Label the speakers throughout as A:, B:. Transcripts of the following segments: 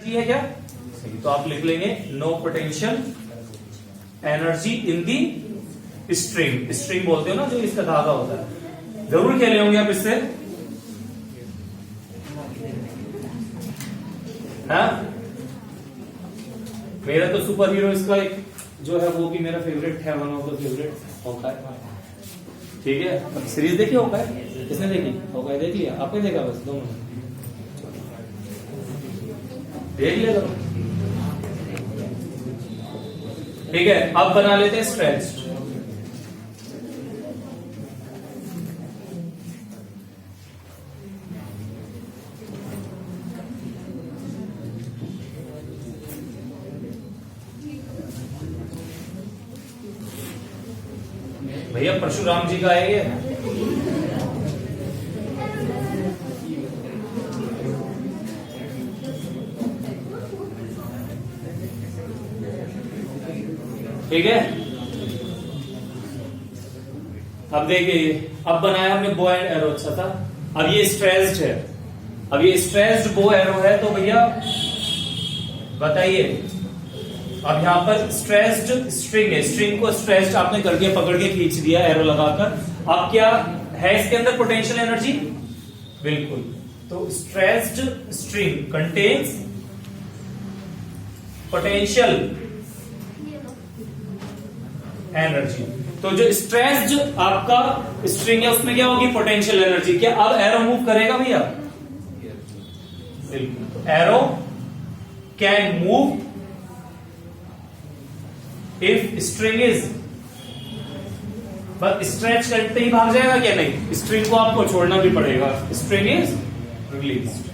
A: की है क्या? तो आप लिख लेंगे no potential energy in the string. String बोलते हो ना जो इसका धागा होता है। जरूर खेले होंगे आप इससे, हाँ? मेरा तो सुपर हीरो इसका एक जो है वो भी मेरा फेवरेट है, one of the favourite Hawkeye. ठीक है, सीरीज देखी हॉकाई? किसने देखी हॉकाई? देखी है आपने? देखा बस 2 मिनट देख लिया करो। ठीक है, अब बना लेते हैं स्ट्रेच। भैया परशुराम जी का है ये। ठीक है, अब देखिए, अब बनाया हमने बो एंड एरो। अच्छा था। अब ये स्ट्रेस्ड है, अब ये स्ट्रेस्ड बो एरो है, तो भैया बताइए, अब यहां पर स्ट्रेस्ड स्ट्रिंग है, स्ट्रिंग को स्ट्रेस्ड आपने करके पकड़ के खींच दिया एरो लगाकर। अब क्या है इसके अंदर पोटेंशियल एनर्जी? बिल्कुल। तो stressed string contains potential energy. तो जो स्ट्रेस्ड आपका स्ट्रिंग है उसमें क्या होगी? Potential energy. क्या अब एरो मूव करेगा भैया? बिल्कुल। Arrow can move if string is, बस स्ट्रेच करते ही भाग जाएगा क्या? नहीं, स्ट्रिंग को आपको छोड़ना भी पड़ेगा। String is released.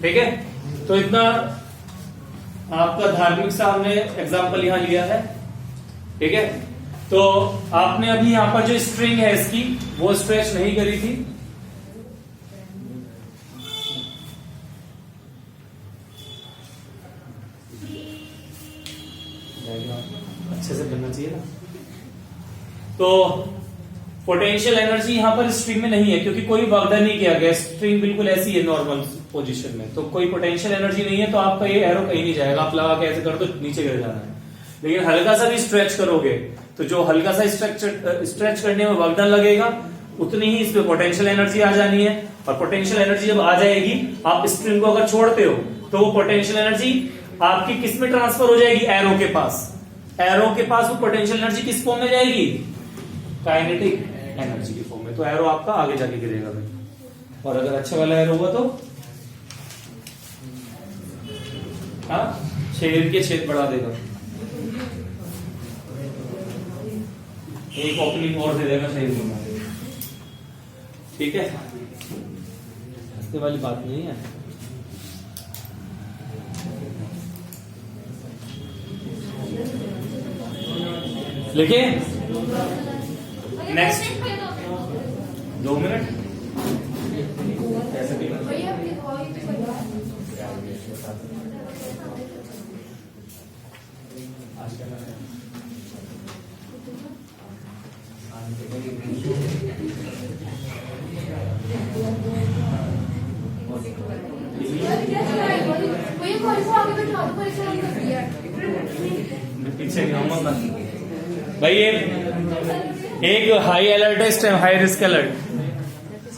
A: ठीक है, तो इतना आपका धार्मिक सा हमने एग्जाम्पल यहां लिया है। ठीक है, तो आपने अभी यहां पर जो स्ट्रिंग है इसकी वो स्ट्रेच नहीं करी थी। अच्छे से बनना चाहिए ना। तो पोटेंशियल एनर्जी यहां पर स्ट्रिंग में नहीं है क्योंकि कोई वागदान नहीं किया गया, स्ट्रिंग बिल्कुल ऐसी है नॉर्मल पोजीशन में, तो कोई पोटेंशियल एनर्जी नहीं है। तो आपका ये एरो कहीं नहीं जाएगा, आप लगा के ऐसे कर दो नीचे गिर जाना है। लेकिन हल्का सा भी स्ट्रेच करोगे तो जो हल्का सा स्ट्रेच करने में वागदान लगेगा उतनी ही इसमें पोटेंशियल एनर्जी आ जानी है। और पोटेंशियल एनर्जी जब आ जाएगी, आप स्ट्रिंग को अगर छोड़ते हो तो वो पोटेंशियल एनर्जी आपकी किस में ट्रांसफर हो जाएगी? एरो के पास। एरो के पास वो पोटेंशियल एनर्जी किस फॉर्म में जाएगी? काइनेटिक एनर्जी की फॉर्म में। तो एरो आपका आगे जाके गिरेगा भाई। और अगर अच्छा वाला एरो हुआ तो हाँ, छेद के छेद बढ़ा देगा, एक ओपनिंग और दे देगा शरीर में। ठीक है, हंसने वाली बात नहीं है। लिखिए नेक्स्ट 2 मिनट ऐसे भी पीछे भाई। ये एक हाई अलर्ट है, हाई रिस्क अलर्ट।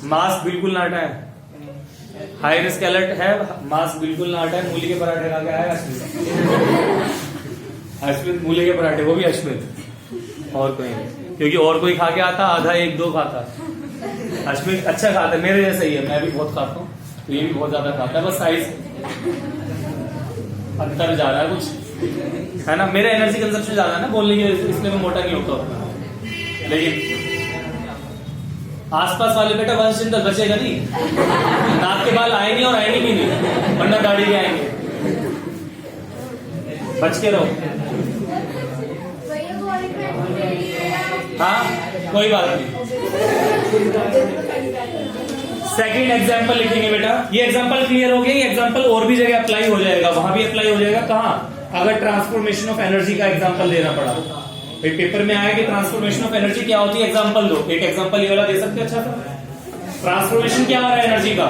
A: मास्क बिल्कुल ना हटाए। हाई रिस्क अलर्ट है, मास्क बिल्कुल ना हटाए। मूली के पराठे खा के आया अश्मित, मूली के पराठे, वो भी अश्मित, और कोई नहीं, क्योंकि और कोई खा के आता आधा 1-2 खाता। अश्मित अच्छा खाता है, मेरे जैसा ही है, मैं भी बहुत खाता हूँ, तो ये भी बहुत ज्यादा खाता है। बस साइज अंतर जा रहा है कुछ, है ना। मेरा एनर्जी कंजप्शन ज्यादा है ना बोलने के, इसलिए मैं मोटा नहीं होता। लेकिन आसपास वाले बेटा वंश चिंतन बचेगा नहीं, नाक के बाल आएंगे और आएंगे भी नहीं, वरना दाढ़ी के आएंगे। बच के रहो। हाँ, कोई बात नहीं। सेकंड एग्जांपल लिखेंगे बेटा। ये एग्जांपल क्लियर हो गया। ये एग्जांपल और भी जगह अप्लाई हो जाएगा, वहां भी अप्लाई हो जाएगा। कहाँ? अगर ट्रांसफॉर्मेशन ऑफ एनर्जी का एग्जांपल देना पड़ा, पेपर में आया कि ट्रांसफॉर्मेशन ऑफ एनर्जी क्या होती है, एग्जांपल दो। एक एग्जांपल ये वाला दे सकते हैं। अच्छा सा ट्रांसफॉर्मेशन क्या आ रहा है एनर्जी का,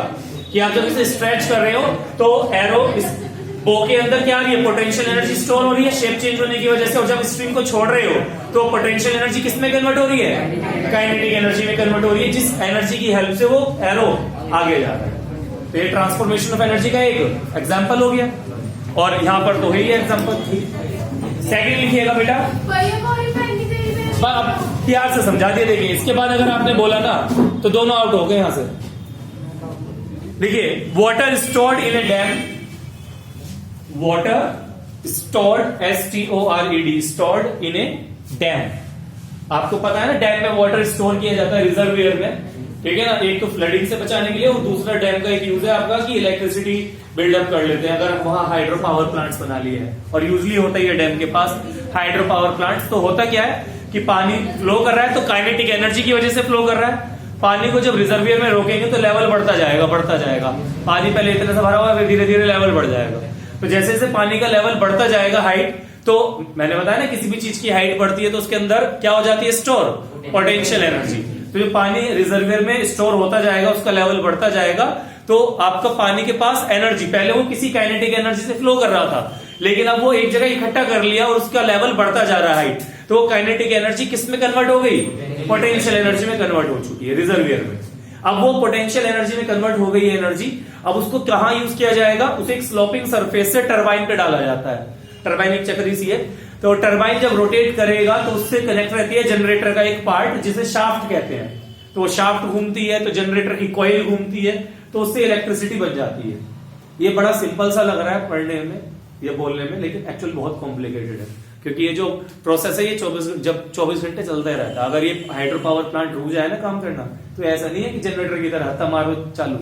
A: कि आप जब इसे स्ट्रेच कर रहे हो तो एरो इस बो के अंदर क्या आ रही है, पोटेंशियल एनर्जी स्टोर हो रही है शेप चेंज होने की वजह से, और जब स्ट्रिंग को छोड़ रहे हो तो पोटेंशियल एनर्जी किस में कन्वर्ट हो रही है, काइनेटिक एनर्जी में कन्वर्ट हो रही है, जिस एनर्जी की हेल्प से वो एरो आगे जा रहा है। तो ये ट्रांसफॉर्मेशन ऑफ एनर्जी का एक एग्जांपल हो गया, और यहां पर तो है ही एग्जांपल। सेकंड लिखिएगा बेटा, अब प्यार से समझा दिया। देखिए इसके बाद अगर आपने बोला ना तो दोनों आउट हो गए यहां से। देखिए water stored in A dam, water stored STORED stored in A dam. आपको पता है ना डैम में वाटर स्टोर किया जाता है रिजर्वियर में, ठीक है ना। एक तो फ्लडिंग से बचाने के लिए, और दूसरा डैम का एक यूज है आपका कि इलेक्ट्रिसिटी बिल्डअप कर लेते हैं अगर वहां हाइड्रो पावर प्लांट्स बना लिए है, और यूजली होता ही है डैम के पास हाइड्रो पावर प्लांट्स। तो होता क्या है कि पानी फ्लो कर रहा है तो काइनेटिक एनर्जी की वजह से फ्लो कर रहा है। पानी को जब रिजर्वियर में रोकेंगे तो लेवल बढ़ता जाएगा बढ़ता जाएगा। पानी पहले इतने से भरा हुआ है, धीरे धीरे लेवल बढ़ जाएगा। तो जैसे जैसे पानी का लेवल बढ़ता जाएगा हाइट, तो मैंने बताया ना किसी भी चीज की हाइट बढ़ती है तो उसके अंदर क्या हो जाती है, स्टोर पोटेंशियल एनर्जी। तो जो पानी रिजर्वियर में स्टोर होता जाएगा, उसका लेवल बढ़ता जाएगा, तो आपका पानी के पास एनर्जी, पहले वो किसी काइनेटिक एनर्जी से फ्लो कर रहा था, लेकिन अब वो एक जगह इकट्ठा कर लिया और उसका लेवल बढ़ता जा रहा है हाइट, तो काइनेटिक एनर्जी किस में कन्वर्ट हो गई, पोटेंशियल एनर्जी में कन्वर्ट हो चुकी है रिजर्वियर में। अब वो पोटेंशियल एनर्जी में कन्वर्ट हो गई है एनर्जी, अब उसको कहां यूज किया जाएगा, उसे एक स्लोपिंग सरफेस से टरबाइन पे डाला जाता है। टरबाइन एक चक्री सी है, तो टरबाइन जब रोटेट करेगा तो उससे कनेक्ट रहती है जनरेटर का एक पार्ट जिसे शाफ्ट कहते हैं। तो वो शाफ्ट घूमती है तो जनरेटर की कॉइल घूमती है, तो उससे इलेक्ट्रिसिटी बन जाती है। ये बड़ा सिंपल सा लग रहा है पढ़ने में या बोलने में, लेकिन एक्चुअल बहुत कॉम्प्लिकेटेड है, क्योंकि ये जो प्रोसेस है ये 24 घंटे चलता ही रहता है। अगर ये हाइड्रो पावर प्लांट रुक जाए ना काम करना, तो ऐसा नहीं है कि जनरेटर की तरह हत्था मारो चालू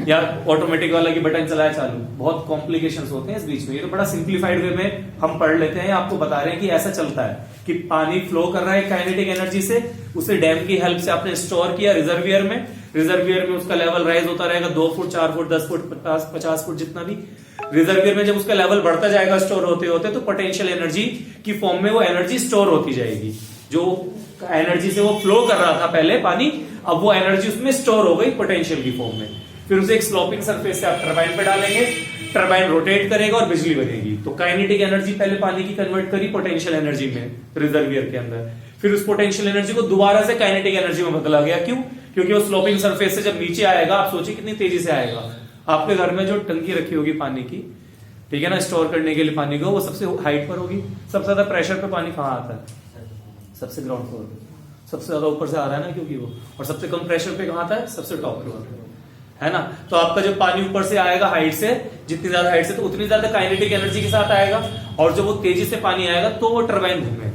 A: या ऑटोमेटिक वाला की बटन चलाए चालू। बहुत कॉम्प्लिकेशंस होते हैं इस बीच में। ये तो बड़ा सिंप्लीफाइड वे में हम पढ़ लेते हैं, आपको बता रहे हैं कि ऐसा चलता है कि पानी फ्लो कर रहा है काइनेटिक एनर्जी से, उसे डैम की हेल्प से आपने स्टोर किया रिजर्वियर में। रिजर्वियर में उसका लेवल राइज होता रहेगा 2 फुट 4 फुट 10 फुट 50 फुट जितना भी। रिजर्वियर में जब उसका लेवल बढ़ता जाएगा स्टोर होते होते, तो पोटेंशियल एनर्जी की फॉर्म में वो एनर्जी स्टोर होती जाएगी। जो एनर्जी से वो फ्लो कर रहा था पहले पानी, अब वो एनर्जी उसमें स्टोर हो गई पोटेंशियल की फॉर्म में। फिर उसे एक स्लोपिंग सरफेस से आप टरबाइन पे डालेंगे, टरबाइन रोटेट करेगा और बिजली बनेगी। तो काइनेटिक एनर्जी पहले पानी की कन्वर्ट करी पोटेंशियल एनर्जी में रिजर्वियर के अंदर, फिर उस पोटेंशियल एनर्जी को दोबारा से काइनेटिक एनर्जी में बदला गया। क्यों? क्योंकि वो स्लोपिंग सरफेस से जब नीचे आएगा, आप सोचिए कितनी तेजी से आएगा। आपके घर में जो टंकी रखी होगी पानी की, ठीक है ना, स्टोर करने के लिए पानी को, वो सबसे हाइट पर होगी। सबसे ज्यादा प्रेशर पे पानी कहाँ आता है? सबसे ग्राउंड फ्लोर पे। सबसे ज्यादा ऊपर से आ रहा है ना क्योंकि वो, और सबसे कम प्रेशर पे कहाँ आता है? सबसे टॉप फ्लोर पे, है ना। तो आपका जब पानी ऊपर से आएगा हाइट से, जितनी ज्यादा हाइट से, तो उतनी ज्यादा काइनेटिक एनर्जी के साथ आएगा, और जब वो तेजी से पानी आएगा तो वो टरबाइन घूमे,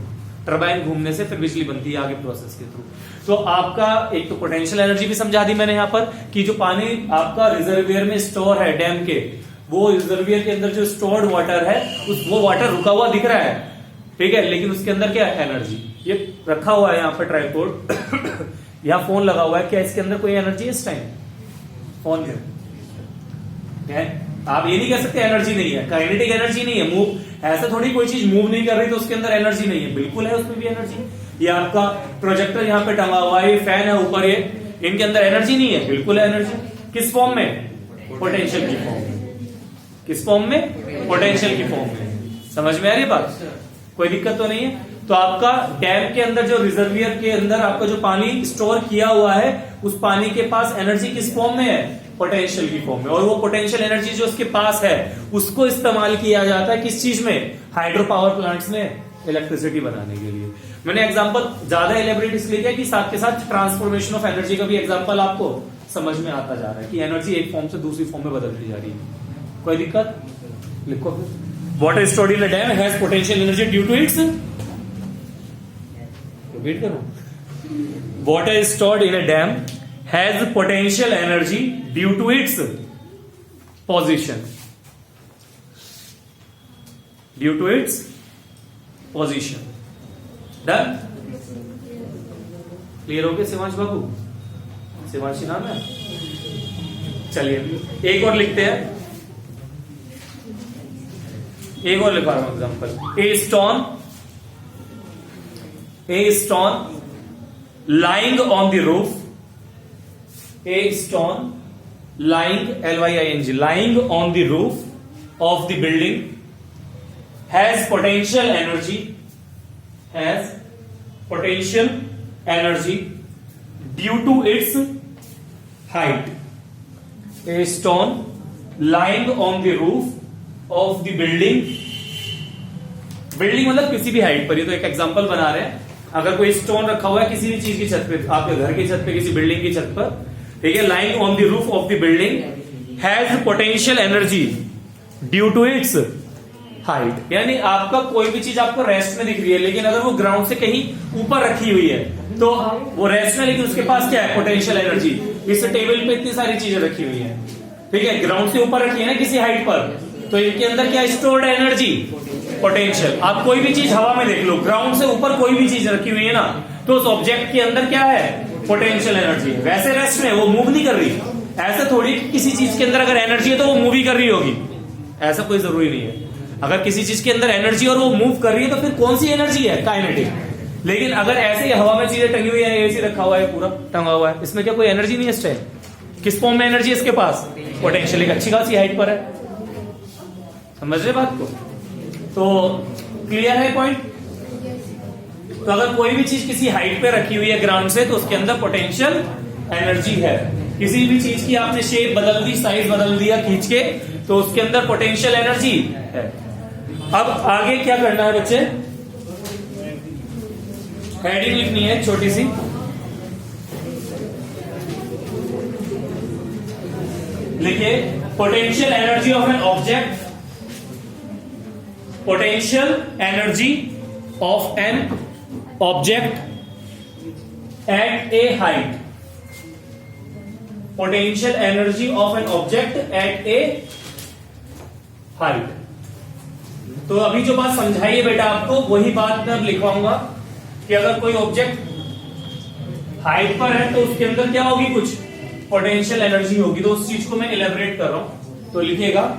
A: टरबाइन घूमने से फिर बिजली बनती है आगे प्रोसेस के थ्रू। तो आपका एक तो पोटेंशियल एनर्जी भी समझा दी मैंने यहाँ पर, कि जो पानी आपका रिजर्वियर में स्टोर है डैम के, वो रिजर्वियर के अंदर जो स्टोर्ड वाटर है, वो वाटर रुका हुआ दिख रहा है, ठीक है, लेकिन उसके अंदर क्या है? एनर्जी। ये रखा हुआ है यहाँ पर ट्राइपॉड, यहाँ फोन लगा हुआ है, क्या इसके अंदर कोई एनर्जी है इस टाइम? फोन में है, आप ये नहीं कह सकते एनर्जी नहीं है, काइनेटिक एनर्जी नहीं है। मूव ऐसा थोड़ी, कोई चीज मूव नहीं कर रही तो उसके अंदर एनर्जी नहीं है, बिल्कुल है, उसमें भी एनर्जी। ये आपका प्रोजेक्टर यहाँ पे टंगा हुआ है, फैन है ऊपर, ये इनके अंदर एनर्जी नहीं है, बिल्कुल है एनर्जी। किस फॉर्म में? पोटेंशियल की फॉर्म में। किस फॉर्म में? पोटेंशियल की फॉर्म में। समझ में आ रही बात? कोई दिक्कत तो नहीं है। तो आपका डैम के अंदर जो रिजर्वियर के अंदर आपका जो पानी स्टोर किया हुआ है, उस पानी के पास एनर्जी किस फॉर्म में है? पोटेंशियल की फॉर्म में। और वो पोटेंशियल एनर्जी जो उसके पास है, उसको इस्तेमाल किया जाता है किस चीज में? हाइड्रो पावर प्लांट्स में इलेक्ट्रिसिटी बनाने के लिए। मैंने एग्जांपल ज्यादा एलेबोरेट इसलिए किया कि साथ के साथ ट्रांसफॉर्मेशन ऑफ एनर्जी का भी एग्जांपल आपको समझ में आता जा रहा है कि एनर्जी एक फॉर्म से दूसरी फॉर्म में बदलती जा रही है। कोई दिक्कत? लिखो फिर। Water stored in a dam has potential energy due to its, repeat करो, water stored in a dam has potential energy due to its position, due to its position. Done? Clear हो गया शिवांश बाबू? शिवांशी नाम है? चलिए एक और लिखते हैं, एक और लिखा रहा हूं example. A stone lying on the roof, a stone lying, lying, lying on the roof of the building has potential energy, due to its height. A stone lying on the roof of the building मतलब किसी भी height पर, ये तो एक example बना रहे हैं। अगर कोई स्टोन रखा हुआ है किसी भी चीज की छत पे, आपके घर की छत पे, किसी बिल्डिंग की छत पर, ठीक है, lying on the roof of the building has potential energy due to its height. यानी आपका कोई भी चीज आपको रेस्ट में दिख रही है, लेकिन अगर वो ग्राउंड से कहीं ऊपर रखी हुई है तो वो रेस्ट में, लेकिन उसके पास क्या है, पोटेंशियल एनर्जी। इस टेबल पे इतनी सारी चीजें रखी हुई है, ठीक है, ग्राउंड से ऊपर रखी है ना किसी हाइट पर, तो इनके अंदर क्या स्टोर्ड एनर्जी, पोटेंशियल। आप कोई भी चीज हवा में देख लो, ग्राउंड से ऊपर कोई भी चीज रखी हुई है ना, तो उस ऑब्जेक्ट के अंदर क्या है, पोटेंशियल एनर्जी। वैसे रेस्ट में वो मूव नहीं कर रही, ऐसा थोड़ी किसी चीज के अंदर अगर एनर्जी है तो वो मूव ही कर रही होगी, ऐसा कोई जरूरी नहीं है। अगर किसी चीज के अंदर एनर्जी और वो मूव कर रही है तो फिर कौन सी एनर्जी है, काइनेटिक। लेकिन अगर ऐसे ही हवा में चीजें टंगी हुई है, ऐसे रखा हुआ है, पूरा टंगा हुआ है, इसमें क्या कोई एनर्जी नहीं है इस टाइम। किस फॉर्म में एनर्जी है इसके पास, पोटेंशियल, एक अच्छी खासी हाइट पर है। समझ रहे बात को? तो क्लियर है पॉइंट? तो अगर कोई भी चीज किसी हाइट पे रखी हुई है ग्राउंड से, तो उसके अंदर पोटेंशियल एनर्जी है। किसी भी चीज की आपने शेप बदल दी, साइज बदल दिया खींच के, तो उसके अंदर पोटेंशियल एनर्जी है। अब आगे क्या करना है बच्चे, हेडिंग लिखनी है छोटी सी, लिखिए potential energy of an object, potential energy of an object at a height, potential energy of an object at a height। तो अभी जो बात समझाई है बेटा आपको, वही बात मैं लिखवाऊंगा कि अगर कोई ऑब्जेक्ट हाइट पर है तो उसके अंदर क्या होगी, कुछ पोटेंशियल एनर्जी होगी। तो उस चीज को मैं इलेबोरेट कर रहा हूं, तो लिखिएगा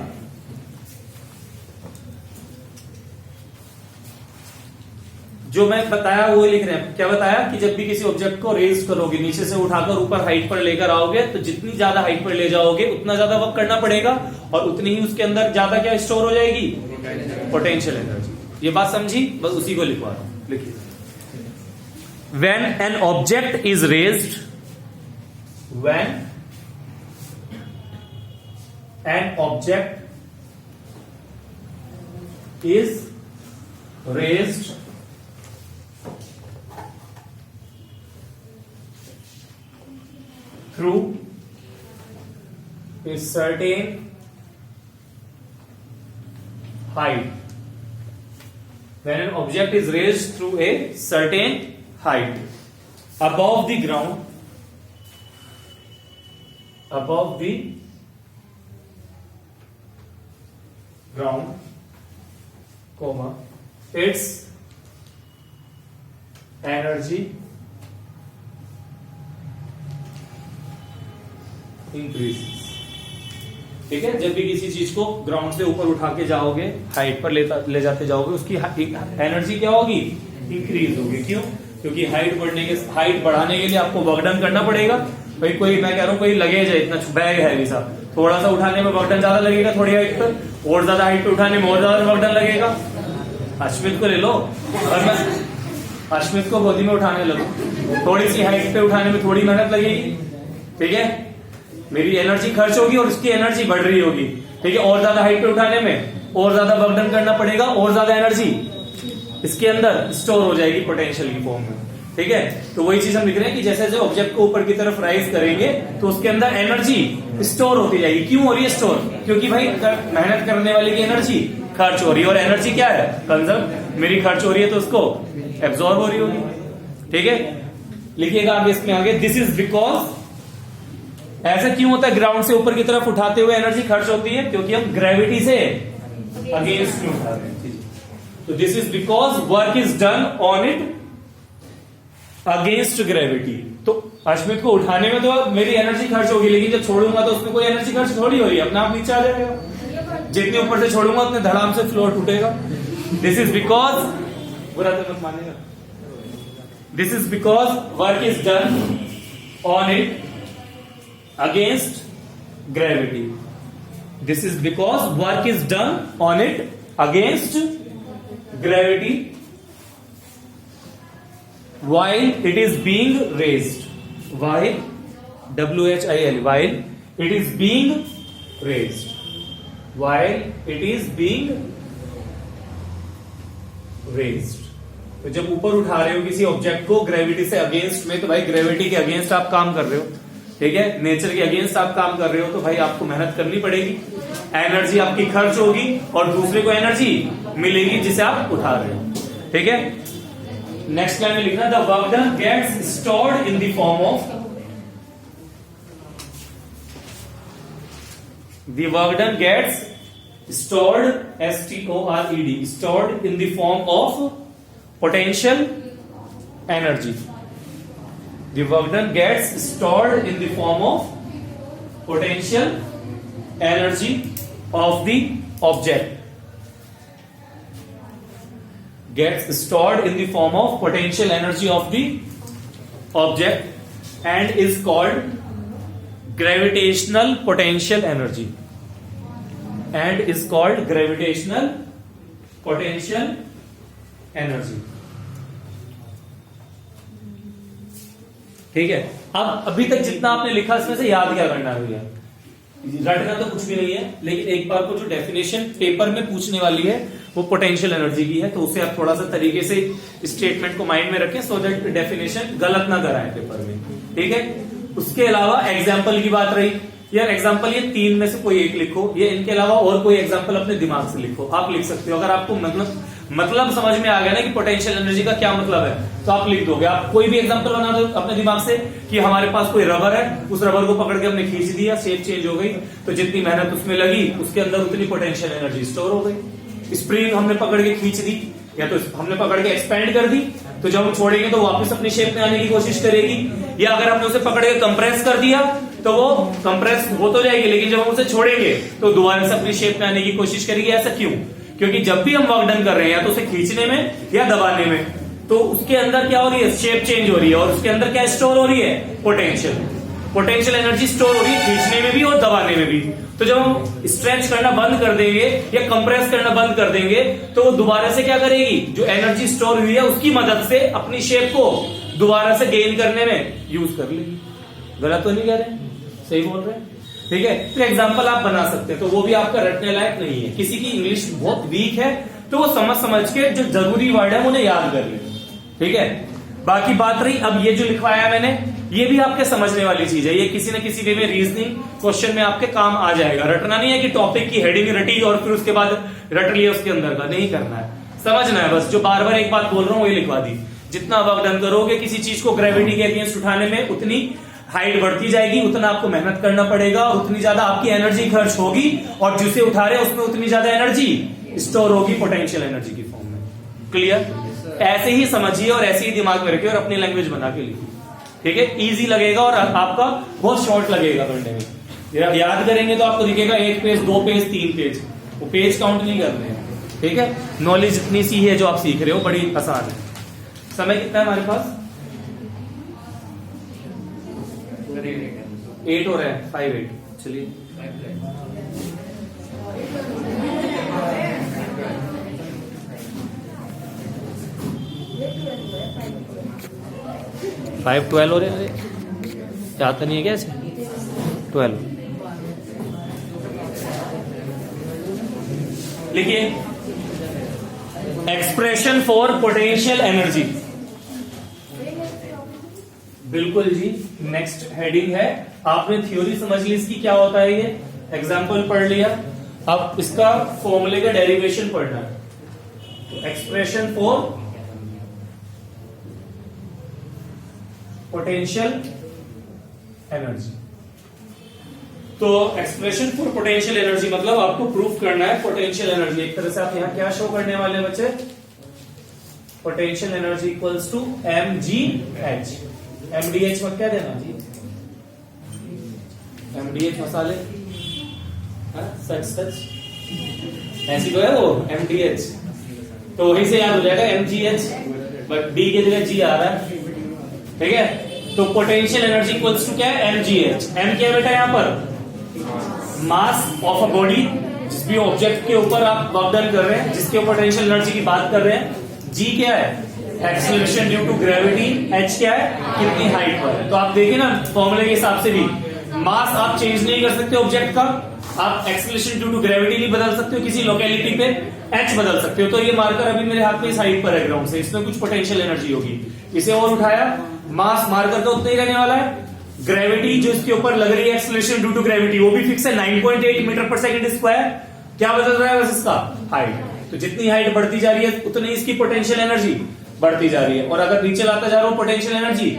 A: जो मैं बताया वो लिख रहे हैं। क्या बताया कि जब भी किसी ऑब्जेक्ट को रेज करोगे, नीचे से उठाकर ऊपर हाइट पर लेकर आओगे, तो जितनी ज्यादा हाइट पर ले जाओगे उतना ज्यादा वर्क करना पड़ेगा, और उतनी ही उसके अंदर ज्यादा क्या स्टोर हो जाएगी, पोटेंशियल एनर्जी। ये बात समझी? बस उसी को लिखवा रहा हूं, लिखिए। When an object is raised, when an object is raised through a certain height, when an object is raised through a certain height above the ground, above the ground, comma, its energy increase. ठीक है, जब भी किसी चीज को ground से ऊपर उठा के जाओगे, हाइट पर ले जाते जाओगे, उसकी एनर्जी क्या होगी, इंक्रीज होगी। क्यों? क्योंकि हाइट बढ़ाने के लिए आपको वर्कडन करना पड़ेगा। भाई कोई, मैं कह रहा हूँ कोई लगेज है, इतना बैग है वैसा, थोड़ा सा उठाने में वर्कडन ज्यादा लगेगा, थोड़ी हाइट पर, और ज्यादा हाइट पे उठाने में और ज्यादा वर्कडन लगेगा। अश्मित को ले लो, और मैं अश्मित को गोदी में उठाने लगूं, थोड़ी सी हाइट पे उठाने में थोड़ी मेहनत लगेगी, ठीक है, मेरी एनर्जी खर्च होगी और उसकी एनर्जी बढ़ रही होगी, ठीक है। और ज्यादा हाइट पे उठाने में और ज्यादा वर्कडन करना पड़ेगा, और ज्यादा एनर्जी इसके अंदर स्टोर हो जाएगी पोटेंशियल की फॉर्म में, ठीक है। तो वही चीज हम लिख रहे हैं कि जैसे जैसे ऑब्जेक्ट को ऊपर की तरफ राइज करेंगे तो उसके अंदर एनर्जी स्टोर होती जाएगी। क्यों हो रही है स्टोर? क्योंकि भाई मेहनत करने वाले की एनर्जी खर्च हो रही है, और एनर्जी क्या है, कंजर्व, मेरी खर्च हो रही है तो उसको एब्जॉर्ब हो रही होगी, ठीक है। लिखिएगा आगे इसमें आगे, दिस इज बिकॉज, ऐसा क्यों होता है, ग्राउंड से ऊपर की तरफ उठाते हुए एनर्जी खर्च होती है, क्योंकि हम ग्रेविटी से अगेंस्ट में उठा रहे हैं। तो this is because work is done on it against gravity. तो अश्मित को उठाने में तो मेरी एनर्जी खर्च होगी, लेकिन जब छोड़ूंगा तो उसमें कोई एनर्जी खर्च थोड़ी हो रही है, अपने आप नीचे आ जाएगा। जितने ऊपर से छोड़ूंगा उतने धड़ाम से फ्लोर टूटेगा। दिस इज बिकॉज, बुरा तो मत मानेगा, this is because work is done on it against gravity. This is because work is done on it against gravity while it is being raised. While WHIL, while it is being raised. While it is being raised. तो जब ऊपर उठा रहे हो किसी object को gravity से against में, तो भाई ग्रेविटी के अगेंस्ट आप काम कर रहे हो, ठीक है, नेचर के अगेंस्ट आप काम कर रहे हो, तो भाई आपको मेहनत करनी पड़ेगी, एनर्जी आपकी खर्च होगी और दूसरे को एनर्जी मिलेगी जिसे आप उठा रहे हो, ठीक है। नेक्स्ट लाइन में लिखना, the work done gets stored in the form of, the work done gets stored, STORED, stored in the form of potential energy. The work done gets stored in the form of potential energy of the object. Gets stored in the form of potential energy of the object and is called gravitational potential energy. And is called gravitational potential energy. ठीक है। अब अभी तक जितना आपने लिखा इसमें से याद क्या करना है भैया? रटना तो कुछ भी नहीं है, लेकिन एक बार को जो डेफिनेशन पेपर में पूछने वाली है वो पोटेंशियल एनर्जी की है, तो उसे आप थोड़ा सा तरीके से स्टेटमेंट को माइंड में रखें सो दैट डेफिनेशन गलत ना कराएं पेपर में, ठीक है। उसके अलावा एग्जाम्पल की बात रही, यार एग्जाम्पल ये तीन में से कोई एक लिखो, ये इनके अलावा और कोई एग्जाम्पल अपने दिमाग से लिखो, आप लिख सकते हो। अगर आपको मतलब समझ में आ गया ना कि पोटेंशियल एनर्जी का क्या मतलब है, तो आप लिख दोगे। आप कोई भी एग्जाम्पल बना दो अपने दिमाग से कि हमारे पास कोई रबर है, उस रबर को पकड़ के हमने खींच दिया, शेप चेंज हो गई, तो जितनी मेहनत उसमें लगी उसके अंदर उतनी पोटेंशियल एनर्जी स्टोर हो गई। स्प्रिंग हमने पकड़ के खींच दी या तो हमने पकड़ के एक्सपेंड कर दी, तो जब हम छोड़ेंगे तो वापस अपनी शेप में आने की कोशिश करेगी, या अगर हमने उसे पकड़ के कंप्रेस कर दिया तो वो कंप्रेस हो तो जाएगी, लेकिन जब हम उसे छोड़ेंगे तो दोबारा से अपनी शेप में आने की कोशिश करेगी। ऐसा क्यों? क्योंकि जब भी हम वर्क डन कर रहे हैं या तो उसे खींचने में या दबाने में, तो उसके अंदर क्या हो रही है, शेप चेंज हो रही है, और उसके अंदर क्या स्टोर हो रही है, पोटेंशियल एनर्जी स्टोर हो रही है, खींचने में भी और दबाने में भी। तो जब हम स्ट्रेच करना बंद कर देंगे या कंप्रेस करना बंद कर देंगे तो वो दोबारा से क्या करेगी, जो एनर्जी स्टोर हुई है उसकी मदद से अपनी शेप को दोबारा से गेन करने में यूज कर लेगी। गलत तो नहीं कह रहे, सही बोल रहे हैं, ठीक है। तो एग्जाम्पल आप बना सकते हैं, तो वो भी आपका रटने लायक नहीं है। किसी की इंग्लिश बहुत वीक है तो वो समझ के जो जरूरी वर्ड है उन्हें याद कर ले, ठीक है। बाकी बात रही, अब ये जो लिखवाया मैंने, ये भी आपके समझने वाली चीज है, ये किसी न किसी वे में रीजनिंग क्वेश्चन में आपके काम आ जाएगा। रटना नहीं है कि टॉपिक की हेडिंग रटी और फिर उसके बाद रट लिया उसके अंदर का, नहीं करना है, समझना है बस। जो बार बार एक बात बोल रहा हूं वही लिखवा दी। जितना वर्क डन करोगे किसी चीज को ग्रेविटी के अगेंस्ट उठाने में, उतनी हाइट बढ़ती जाएगी, उतना आपको मेहनत करना पड़ेगा, उतनी ज्यादा आपकी एनर्जी खर्च होगी, और जिसे उठा रहे हैं उसमें उतनी ज्यादा एनर्जी स्टोर होगी पोटेंशियल एनर्जी की फॉर्म में। क्लियर? ऐसे ही समझिए और ऐसे ही दिमाग में रखिए और अपनी लैंग्वेज बना के लिखिए, ठीक है। इजी लगेगा और आपका बहुत शॉर्ट लगेगा करने में। याद करेंगे तो आपको दिखेगा 1 पेज 2 पेज 3 पेज, वो पेज काउंट नहीं करने हैं, ठीक है। नॉलेज इतनी सी है जो आप सीख रहे हो, बड़ी आसान है। समय कितना है हमारे पास? 8 हो रहा है, 5-8, चलिए। फाइव 12 हो रहे हैं, याद तो नहीं है क्या ऐसे? 12 लिखिए, एक्सप्रेशन फॉर पोटेंशियल एनर्जी। बिल्कुल जी, नेक्स्ट हेडिंग है, आपने थ्योरी समझ ली इसकी क्या होता है, ये एग्जाम्पल पढ़ लिया, अब इसका फॉर्मूले का डेरिवेशन पढ़ना है। तो एक्सप्रेशन फॉर पोटेंशियल एनर्जी, तो एक्सप्रेशन फॉर पोटेंशियल एनर्जी मतलब आपको प्रूफ करना है पोटेंशियल एनर्जी। एक तरह से आप यहां क्या शो करने वाले हैं बच्चे, potential energy equals to mgh। mdh मत क्या देना जी, mdh मसाले, सच ऐसी तो है वो mdh, तो वही से याद हो जाएगा mgh, बट d के जगह g आ रहा है, ठीक है। तो पोटेंशियल एनर्जी इक्वल्स टू क्या है, mgh। m क्या है बेटा यहाँ पर, मास ऑफ अ बॉडी, जिस भी ऑब्जेक्ट के ऊपर आप वर्क डन कर रहे हैं, जिसके ऊपर पोटेंशियल एनर्जी की बात कर रहे हैं। जी क्या है? Acceleration due to gravity. H क्या है? कितनी हाइट पर है। तो आप देखिए ना फॉर्मूले के हिसाब से भी मास आप चेंज नहीं कर सकते ऑब्जेक्ट का, आप एक्सेलरेशन ड्यू टू ग्रेविटी नहीं बदल सकते हो, किसी लोकेलिटी पे एच बदल सकते हो। तो ये मार्कर अभी मेरे हाथ में इस हाइट पर है ग्राउंड से, इसमें कुछ पोटेंशियल एनर्जी होगी। इसे और उठाया, मास मार्कर तो उतना ही रहने वाला है। ग्रेविटी जो इसके ऊपर लग रही है एक्सेलरेशन ड्यू टू ग्रेविटी, वो भी फिक्स है 9.8 मीटर पर सेकंड स्क्वायर। क्या बदल रहा है बस इसका? हाइट। तो जितनी हाइट बढ़ती जा रही है उतनी इसकी पोटेंशियल एनर्जी बढ़ती जा रही है, और अगर नीचे लाता जा रहा हो पोटेंशियल एनर्जी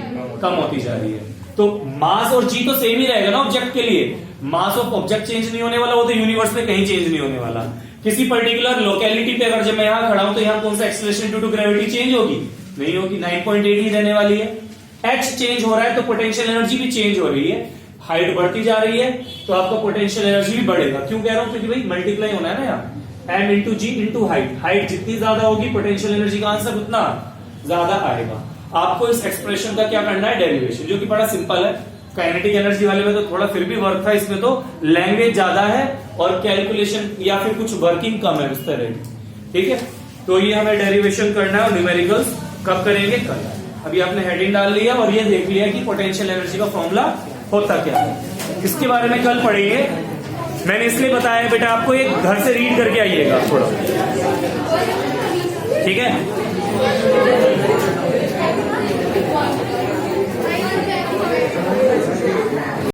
A: कम होती जा रही है। तो मास और जी तो सेम ही रहेगा ना ऑब्जेक्ट के लिए। मास ऑफ ऑब्जेक्ट चेंज नहीं होने वाला, वो तो यूनिवर्स में कहीं चेंज नहीं होने वाला। किसी पर्टिकुलर लोकेलिटी पे अगर जब मैं यहां खड़ा हूं तो यहां कौन सा acceleration due to gravity change होगी? नहीं होगी, 9.8 ही रहने वाली है। एच चेंज हो रहा है तो पोटेंशियल एनर्जी भी चेंज हो रही है, हाइट बढ़ती जा रही है तो आपका पोटेंशियल एनर्जी भी बढ़ेगा। क्यों कह रहा हूं? क्योंकि भाई मल्टीप्लाई होना है ना यहाँ, एम इंटू जी इंटू हाइट। हाइट जितनी ज्यादा होगी पोटेंशियल एनर्जी का आंसर उतना ज्यादा आएगा। आपको इस एक्सप्रेशन का क्या करना है? डेरिवेशन, जो कि बड़ा सिंपल है। काइनेटिक एनर्जी वाले में तो थोड़ा फिर भी वर्क था, इसमें तो लैंग्वेज ज्यादा है और कैलकुलेशन या फिर कुछ वर्किंग कम है उस तरह की। ठीक है, तो ये हमें डेरिवेशन करना है और न्यूमेरिकल्स कब करेंगे? कल। अभी आपने हेडिंग डाल लिया और ये देख लिया कि पोटेंशियल एनर्जी का फॉर्मूला होता क्या है। इसके बारे में कल पढ़ेंगे। मैंने इसलिए बताया बेटा आपको, एक घर से रीड करके आइएगा थोड़ा, ठीक है?